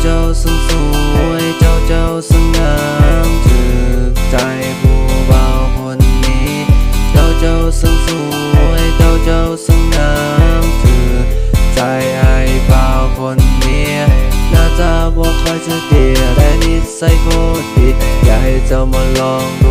เจ้าซึ่งสวยเจ้าซึ่งงามถึกใจผู้บ่าวคนนี้เจ้าซึ่งสวยเจ้าซึ่งงามถึกใจไอ้บ่าวคนนี้น่าจะบ่ค่อยจะดีแต่นิสัยโคตรดีอยากให้เจ้ามาลอง